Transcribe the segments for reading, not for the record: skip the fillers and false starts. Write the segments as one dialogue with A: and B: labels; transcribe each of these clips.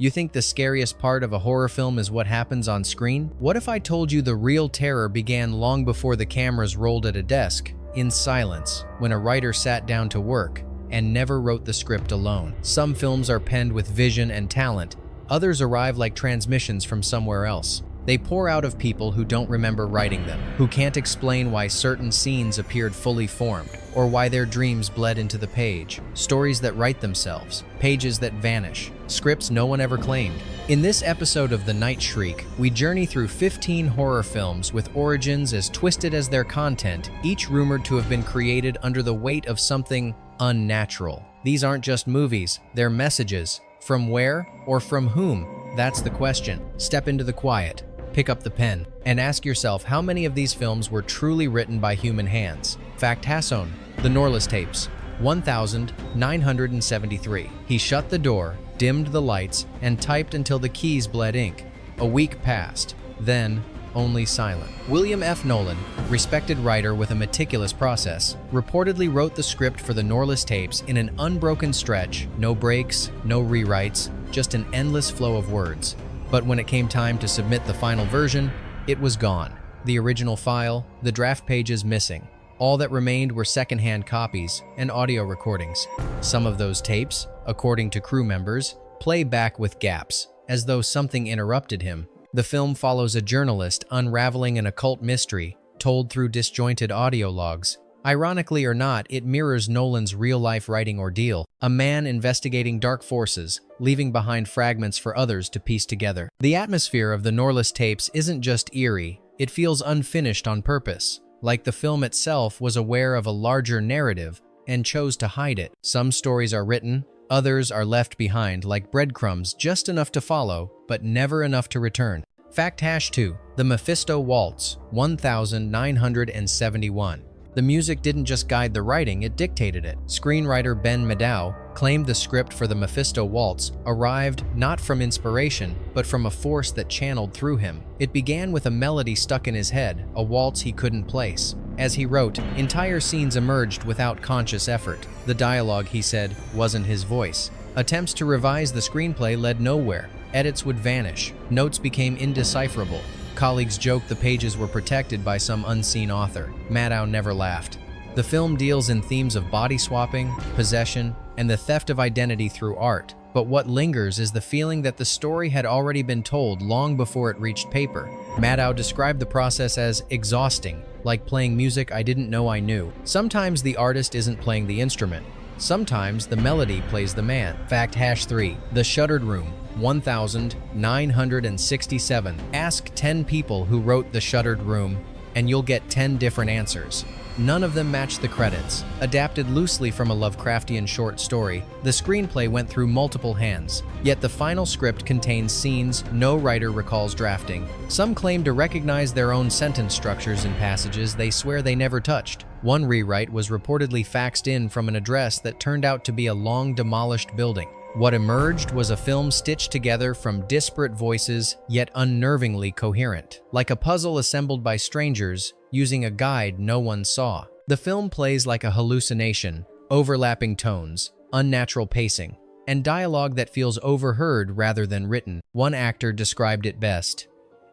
A: You think the scariest part of a horror film is what happens on screen? What if I told you the real terror began long before the cameras rolled at a desk, in silence, when a writer sat down to work and never wrote the script alone? Some films are penned with vision and talent. Others arrive like transmissions from somewhere else. They pour out of people who don't remember writing them, who can't explain why certain scenes appeared fully formed, or why their dreams bled into the page. Stories that write themselves, pages that vanish, scripts no one ever claimed. In this episode of The Night Shriek, we journey through 15 horror films with origins as twisted as their content, each rumored to have been created under the weight of something unnatural. These aren't just movies, they're messages. From where or from whom? That's the question. Step into the quiet, pick up the pen, and ask yourself how many of these films were truly written by human hands. Fact Hasson, The Norliss Tapes, 1973. He shut the door, dimmed the lights, and typed until the keys bled ink. A week passed. Then, only silent. William F. Nolan, respected writer with a meticulous process, reportedly wrote the script for the Norliss Tapes in an unbroken stretch, no breaks, no rewrites, just an endless flow of words. But when it came time to submit the final version, it was gone. The original file, the draft pages missing. All that remained were secondhand copies and audio recordings. Some of those tapes, according to crew members, play back with gaps, as though something interrupted him. The film follows a journalist unraveling an occult mystery, told through disjointed audio logs. Ironically or not, it mirrors Nolan's real-life writing ordeal, a man investigating dark forces, leaving behind fragments for others to piece together. The atmosphere of the Norliss Tapes isn't just eerie, it feels unfinished on purpose, like the film itself was aware of a larger narrative and chose to hide it. Some stories are written, others are left behind like breadcrumbs, just enough to follow, but never enough to return. Fact #2, The Mephisto Waltz, 1971. The music didn't just guide the writing, it dictated it. Screenwriter Ben Maddow claimed the script for The Mephisto Waltz arrived not from inspiration, but from a force that channeled through him. It began with a melody stuck in his head, a waltz he couldn't place. As he wrote, entire scenes emerged without conscious effort. The dialogue, he said, wasn't his voice. Attempts to revise the screenplay led nowhere. Edits would vanish. Notes became indecipherable. Colleagues joked the pages were protected by some unseen author. Maddow never laughed. The film deals in themes of body swapping, possession, and the theft of identity through art. But what lingers is the feeling that the story had already been told long before it reached paper. Maddow described the process as exhausting, like playing music I didn't know I knew. Sometimes the artist isn't playing the instrument. Sometimes the melody plays the man. Fact #3, The Shuttered Room, 1967. Ask 10 people who wrote The Shuttered Room, and you'll get 10 different answers. None of them match the credits. Adapted loosely from a Lovecraftian short story, the screenplay went through multiple hands, yet the final script contains scenes no writer recalls drafting. Some claim to recognize their own sentence structures in passages they swear they never touched. One rewrite was reportedly faxed in from an address that turned out to be a long-demolished building. What emerged was a film stitched together from disparate voices, yet unnervingly coherent. Like a puzzle assembled by strangers, using a guide no one saw. The film plays like a hallucination, overlapping tones, unnatural pacing, and dialogue that feels overheard rather than written. One actor described it best.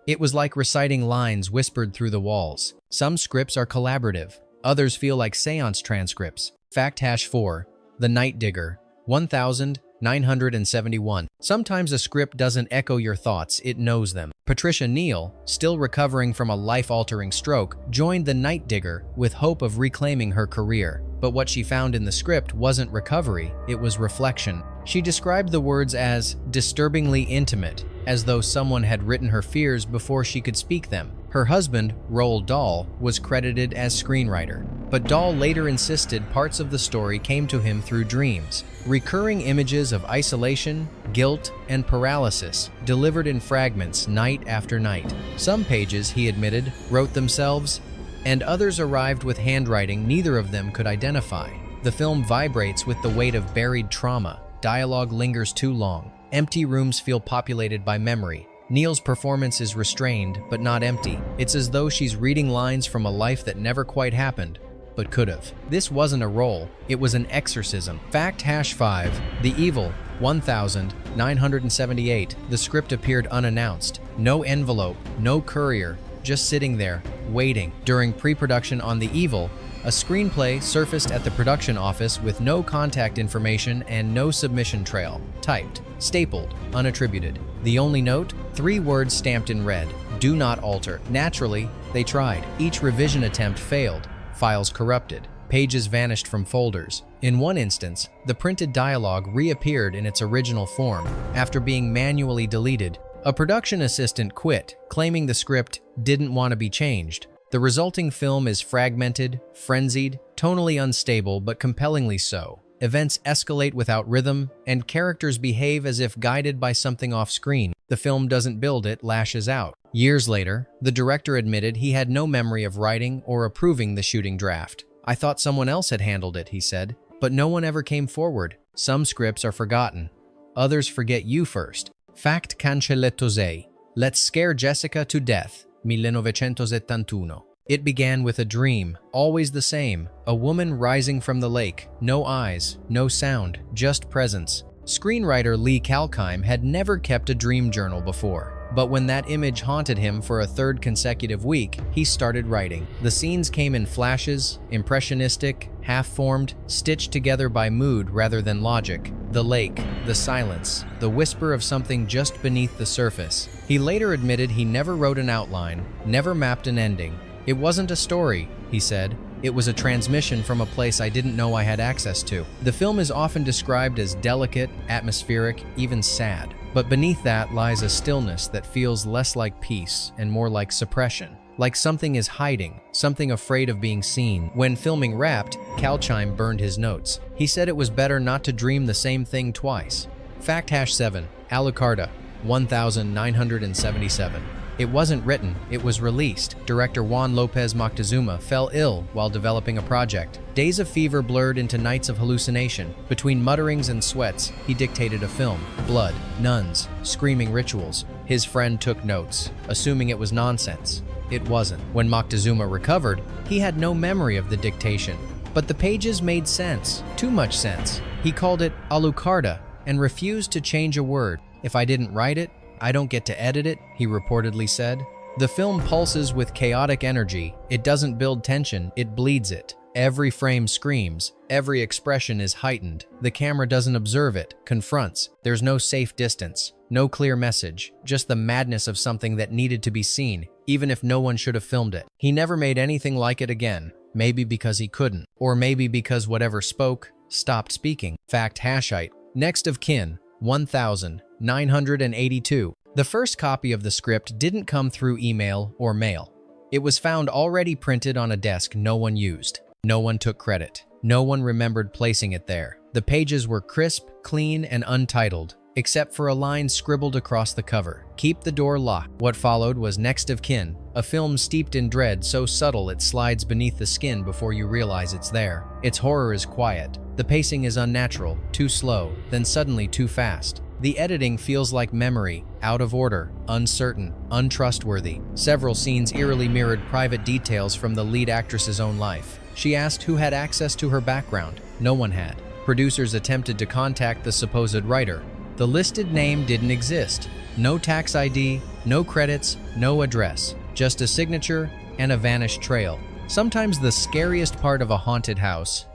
A: It was like reciting lines whispered through the walls. Some scripts are collaborative, others feel like seance transcripts. Fact #4, The Night Digger, 1971. Sometimes a script doesn't echo your thoughts, it knows them. Patricia Neal, still recovering from a life-altering stroke, joined The Night Digger with hope of reclaiming her career. But what she found in the script wasn't recovery, it was reflection. She described the words as disturbingly intimate, as though someone had written her fears before she could speak them. Her husband, Roald Dahl, was credited as screenwriter, but Dahl later insisted parts of the story came to him through dreams, recurring images of isolation, guilt, and paralysis, delivered in fragments night after night. Some pages, he admitted, wrote themselves, and others arrived with handwriting neither of them could identify. The film vibrates with the weight of buried trauma. Dialogue lingers too long. Empty rooms feel populated by memory. Neal's performance is restrained, but not empty. It's as though she's reading lines from a life that never quite happened, but could have. This wasn't a role, it was an exorcism. Fact #5, The Evil, 1980. 978, the script appeared unannounced. No envelope, no courier, just sitting there, waiting. During pre-production on The Evil, a screenplay surfaced at the production office with no contact information and no submission trail. Typed, stapled, unattributed. The only note? 3 words stamped in red. Do not alter. Naturally, they tried. Each revision attempt failed. Files corrupted. Pages vanished from folders. In one instance, the printed dialogue reappeared in its original form after being manually deleted. A production assistant quit, claiming the script didn't want to be changed. The resulting film is fragmented, frenzied, tonally unstable, but compellingly so. Events escalate without rhythm, and characters behave as if guided by something off-screen. The film doesn't build, it lashes out. Years later, the director admitted he had no memory of writing or approving the shooting draft. "I thought someone else had handled it," he said, "but no one ever came forward. Some scripts are forgotten. Others forget you first." Fact cancelletose. Let's Scare Jessica to Death, 1971. It began with a dream, always the same. A woman rising from the lake. No eyes, no sound, just presence. Screenwriter Lee Kalkheim had never kept a dream journal before. But when that image haunted him for a 3rd consecutive week, he started writing. The scenes came in flashes, impressionistic, half-formed, stitched together by mood rather than logic. The lake, the silence, the whisper of something just beneath the surface. He later admitted he never wrote an outline, never mapped an ending. "It wasn't a story," he said. "It was a transmission from a place I didn't know I had access to." The film is often described as delicate, atmospheric, even sad. But beneath that lies a stillness that feels less like peace and more like suppression. Like something is hiding, something afraid of being seen. When filming wrapped, Kalkheim burned his notes. He said it was better not to dream the same thing twice. Fact #7. Alucarda, 1977. It wasn't written, it was released. Director Juan Lopez Moctezuma fell ill while developing a project. Days of fever blurred into nights of hallucination. Between mutterings and sweats, he dictated a film. Blood, nuns, screaming rituals. His friend took notes, assuming it was nonsense. It wasn't. When Moctezuma recovered, he had no memory of the dictation. But the pages made sense, too much sense. He called it Alucarda and refused to change a word. "If I didn't write it, I don't get to edit it," he reportedly said. The film pulses with chaotic energy. It doesn't build tension, it bleeds it. Every frame screams, every expression is heightened. The camera doesn't observe it, confronts. There's no safe distance, no clear message, just the madness of something that needed to be seen, even if no one should have filmed it. He never made anything like it again, maybe because he couldn't, or maybe because whatever spoke, stopped speaking. Fact #8. Next of kin, 1982. The first copy of the script didn't come through email or mail. It was found already printed on a desk no one used. No one took credit. No one remembered placing it there. The pages were crisp, clean, and untitled, except for a line scribbled across the cover. "Keep the door locked." What followed was Next of Kin, a film steeped in dread so subtle it slides beneath the skin before you realize it's there. Its horror is quiet. The pacing is unnatural, too slow, then suddenly too fast. The editing feels like memory, out of order, uncertain, untrustworthy. Several scenes eerily mirrored private details from the lead actress's own life. She asked who had access to her background. No one had. Producers attempted to contact the supposed writer. The listed name didn't exist. No tax ID, no credits, no address. Just a signature and a vanished trail. Sometimes the scariest part of a haunted house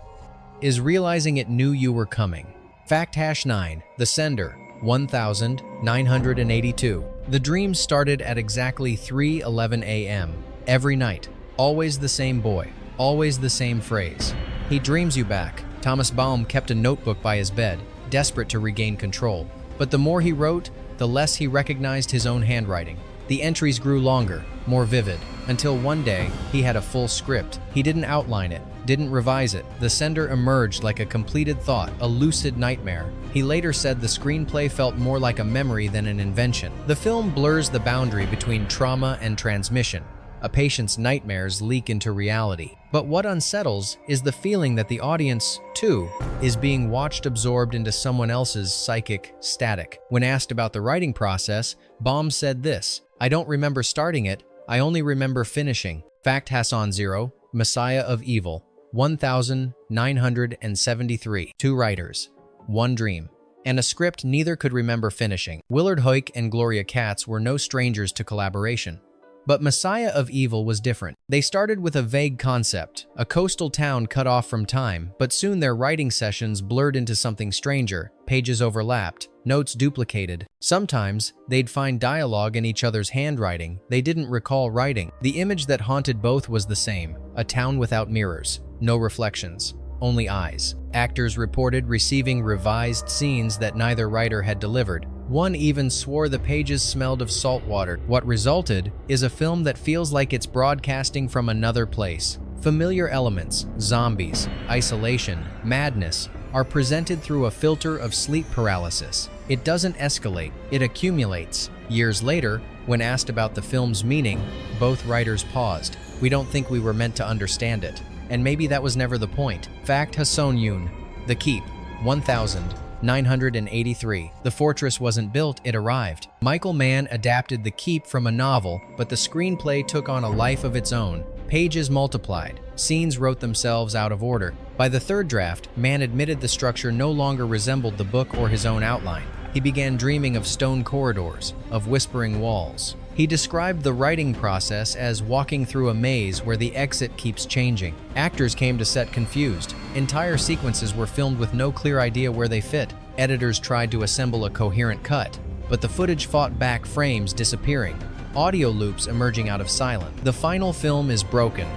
A: is realizing it knew you were coming. Fact #9. The Sender, 1982. The dream started at exactly 3:11 a.m. every night. Always the same boy, always the same phrase. "He dreams you back." Thomas Baum kept a notebook by his bed, desperate to regain control. But the more he wrote, the less he recognized his own handwriting. The entries grew longer, more vivid, until one day he had a full script. He didn't outline it, didn't revise it. The Sender emerged like a completed thought, a lucid nightmare. He later said the screenplay felt more like a memory than an invention. The film blurs the boundary between trauma and transmission. A patient's nightmares leak into reality. But what unsettles is the feeling that the audience, too, is being watched absorbed into someone else's psychic static. When asked about the writing process, Baum said this: "I don't remember starting it, I only remember finishing." Fact #0. Messiah of Evil, 1973. 2 writers, 1 dream. and a script neither could remember finishing. Willard Huyck and Gloria Katz were no strangers to collaboration. But Messiah of Evil was different. They started with a vague concept, a coastal town cut off from time, but soon their writing sessions blurred into something stranger. Pages overlapped, notes duplicated. Sometimes, they'd find dialogue in each other's handwriting they didn't recall writing. The image that haunted both was the same, a town without mirrors, no reflections, only eyes. Actors reported receiving revised scenes that neither writer had delivered. One even swore the pages smelled of salt water. What resulted is a film that feels like it's broadcasting from another place. Familiar elements, zombies, isolation, madness, are presented through a filter of sleep paralysis. It doesn't escalate, it accumulates. Years later, when asked about the film's meaning, both writers paused. We don't think we were meant to understand it. And maybe that was never the point. Fact Hasson Yoon, The Keep, 1983. The fortress wasn't built, it arrived. Michael Mann adapted The Keep from a novel, but the screenplay took on a life of its own. Pages multiplied, scenes wrote themselves out of order. By the third draft, Mann admitted the structure no longer resembled the book or his own outline. He began dreaming of stone corridors, of whispering walls. He described the writing process as walking through a maze where the exit keeps changing. Actors came to set confused. Entire sequences were filmed with no clear idea where they fit. Editors tried to assemble a coherent cut, but the footage fought back, frames disappearing, audio loops emerging out of silence. The final film is broken,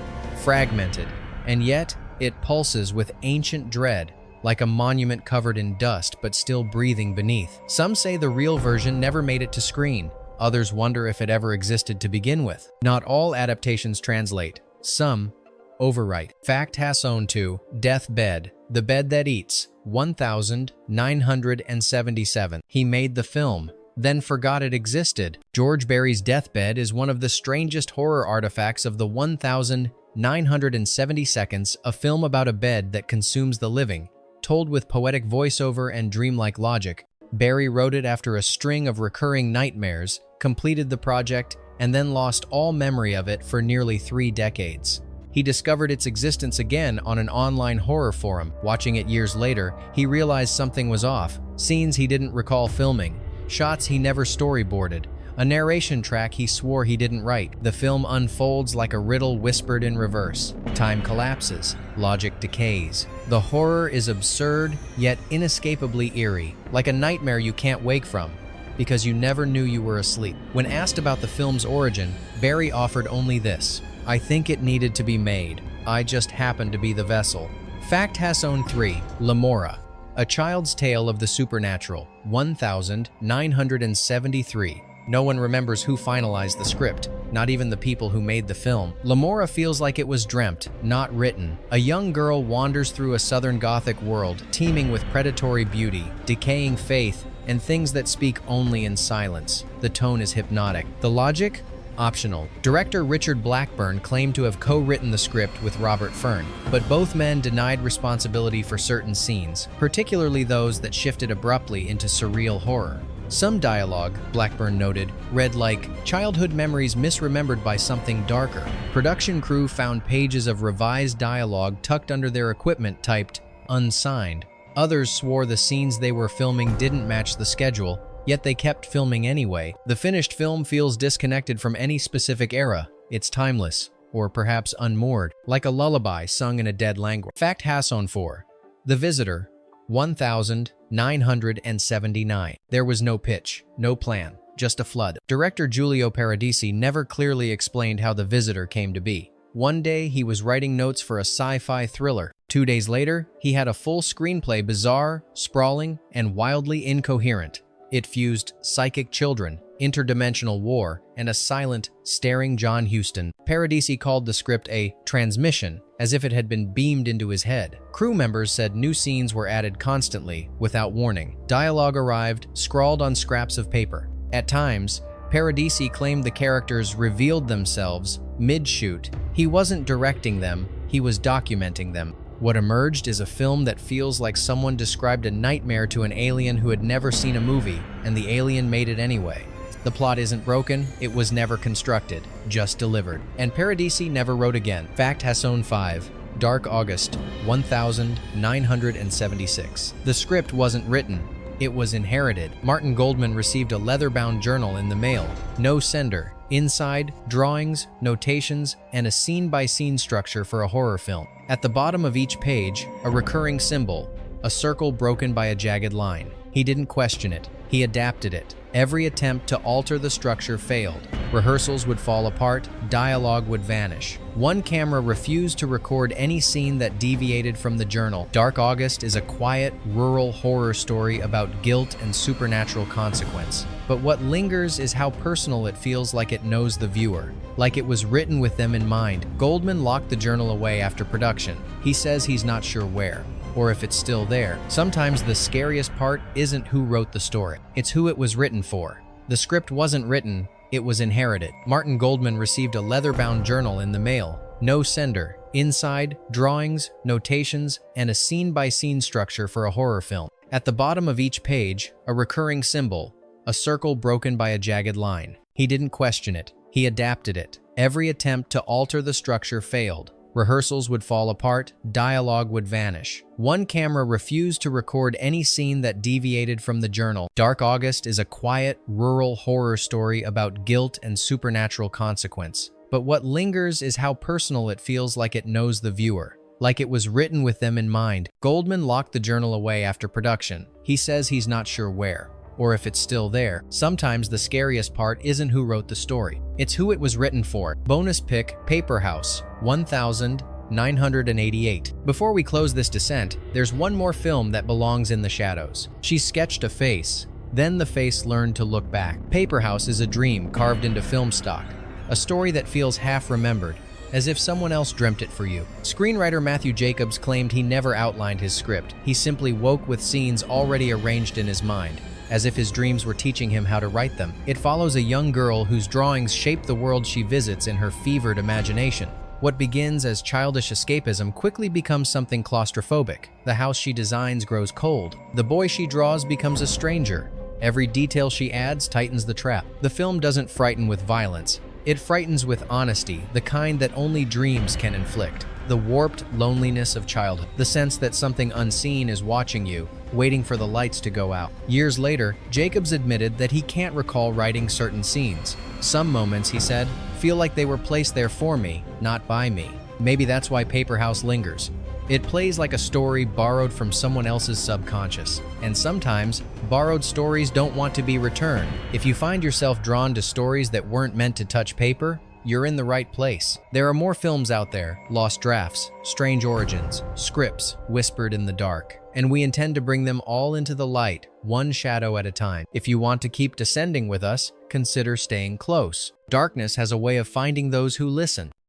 A: fragmented, and yet it pulses with ancient dread, like a monument covered in dust but still breathing beneath. Some say the real version never made it to screen. Others wonder if it ever existed to begin with. Not all adaptations translate. Some overwrite. Fact Hasson 2, Deathbed, The Bed That Eats, 1977. He made the film, then forgot it existed. George Barry's Deathbed is one of the strangest horror artifacts of the 1970 seconds, a film about a bed that consumes the living, told with poetic voiceover and dreamlike logic. Barry wrote it after a string of recurring nightmares, completed the project, and then lost all memory of it for nearly 3 decades. He discovered its existence again on an online horror forum. Watching it years later, he realized something was off. Scenes he didn't recall filming, shots he never storyboarded, a narration track he swore he didn't write. The film unfolds like a riddle whispered in reverse. Time collapses, logic decays. The horror is absurd, yet inescapably eerie, like a nightmare you can't wake from, because you never knew you were asleep. When asked about the film's origin, Barry offered only this: "I think it needed to be made. I just happened to be the vessel." Fact Hasson 3, Lamora, A Child's Tale of the Supernatural, 1973. No one remembers who finalized the script, not even the people who made the film. Lamora feels like it was dreamt, not written. A young girl wanders through a Southern Gothic world, teeming with predatory beauty, decaying faith, and things that speak only in silence. The tone is hypnotic. The logic? Optional. Director Richard Blackburn claimed to have co-written the script with Robert Fern, but both men denied responsibility for certain scenes, particularly those that shifted abruptly into surreal horror. Some dialogue, Blackburn noted, read like childhood memories misremembered by something darker. Production crew found pages of revised dialogue tucked under their equipment typed unsigned. Others swore the scenes they were filming didn't match the schedule, yet they kept filming anyway. The finished film feels disconnected from any specific era. It's timeless, or perhaps unmoored, like a lullaby sung in a dead language. Fact Hasson 4, The Visitor, 1979. There was no pitch, no plan, just a flood. Director Giulio Paradisi never clearly explained how The Visitor came to be. One day, he was writing notes for a sci-fi thriller. 2 days later, he had a full screenplay, bizarre, sprawling, and wildly incoherent. It fused psychic children, interdimensional war, and a silent, staring John Huston. Paradisi called the script a transmission, as if it had been beamed into his head. Crew members said new scenes were added constantly, without warning. Dialogue arrived, scrawled on scraps of paper. At times, Paradisi claimed the characters revealed themselves mid-shoot. He wasn't directing them, he was documenting them. What emerged is a film that feels like someone described a nightmare to an alien who had never seen a movie, and the alien made it anyway. The plot isn't broken, it was never constructed, just delivered. And Paradisi never wrote again. Fact Hasson 5, Dark August, 1976. The script wasn't written, It was inherited. Martin Goldman received a leather-bound journal in the mail. No sender. Inside, drawings, notations, and a scene-by-scene structure for a horror film. At the bottom of each page, a recurring symbol, a circle broken by a jagged line. He didn't question it. He adapted it. Every attempt to alter the structure failed. Rehearsals would fall apart, dialogue would vanish. One camera refused to record any scene that deviated from the journal. Dark August is a quiet, rural horror story about guilt and supernatural consequence. But what lingers is how personal it feels, like it knows the viewer, like it was written with them in mind. Goldman locked the journal away after production. He says he's not sure where, or if it's still there. Sometimes the scariest part isn't who wrote the story, it's who it was written for. The script wasn't written, it was inherited. Martin Goldman received a leather-bound journal in the mail. No sender. Inside, drawings, notations, and a scene-by-scene structure for a horror film. At the bottom of each page, a recurring symbol, a circle broken by a jagged line. He didn't question it. He adapted it. Every attempt to alter the structure failed. Rehearsals would fall apart, dialogue would vanish. One camera refused to record any scene that deviated from the journal. Dark August is a quiet, rural horror story about guilt and supernatural consequence. But what lingers is how personal it feels, like it knows the viewer, like it was written with them in mind. Goldman locked the journal away after production. He says he's not sure where, or if it's still there. Sometimes the scariest part isn't who wrote the story, it's who it was written for. Bonus pick, Paper House, 1988. Before we close this descent, there's one more film that belongs in the shadows. She sketched a face, then the face learned to look back. Paper House is a dream carved into film stock, a story that feels half remembered, as if someone else dreamt it for you. Screenwriter Matthew Jacobs claimed he never outlined his script. He simply woke with scenes already arranged in his mind, as if his dreams were teaching him how to write them. It follows a young girl whose drawings shape the world she visits in her fevered imagination. What begins as childish escapism quickly becomes something claustrophobic. The house she designs grows cold. The boy she draws becomes a stranger. Every detail she adds tightens the trap. The film doesn't frighten with violence. It frightens with honesty, the kind that only dreams can inflict. The warped loneliness of childhood, the sense that something unseen is watching you, waiting for the lights to go out. Years later, Jacobs admitted that he can't recall writing certain scenes. Some moments, he said, feel like they were placed there for me, not by me. Maybe that's why Paper House lingers. It plays like a story borrowed from someone else's subconscious. And sometimes, borrowed stories don't want to be returned. If you find yourself drawn to stories that weren't meant to touch paper, you're in the right place. There are more films out there: lost drafts, strange origins, scripts whispered in the dark. And we intend to bring them all into the light, one shadow at a time. If you want to keep descending with us, consider staying close. Darkness has a way of finding those who listen.